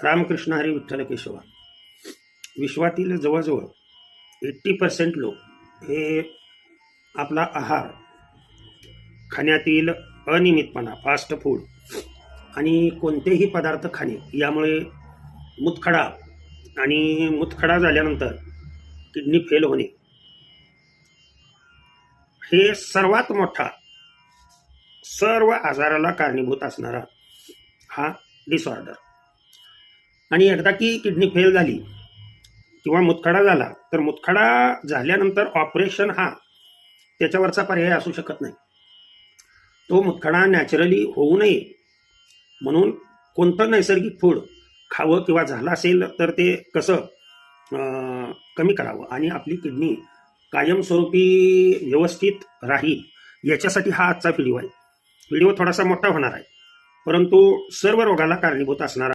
रामकृष्ण हरी विठ्ठल केशवा. विश्वातील जवळजवळ 80% लोक हे आपला आहार, खाण्यातील अनियमितपणा, फास्ट फूड आणि कोणतेही पदार्थ खाणे यामुळे मुतखडा आणि मुतखडा झाल्यानंतर किडनी फेल होणे हे सर्वात मोठा सर्व आजाराला कारणीभूत असणारा हा डिसऑर्डर. आणि एकदा की किडनी फेल झाली किंवा मुतखडा झाला तर मुतखडा झाल्यानंतर ऑपरेशन हा त्याच्यावरचा पर्याय असू शकत नाही. तो मुतखडा नॅचरली होऊ नये म्हणून कोणतं नैसर्गिक फूड खावं किंवा झालं असेल तर ते कसं कमी करावं आणि आपली किडनी कायमस्वरूपी व्यवस्थित राहील याच्यासाठी हा आजचा व्हिडिओ आहे. व्हिडिओ थोडासा मोठा होणार आहे परंतु सर्व रोगाला कारणीभूत असणारा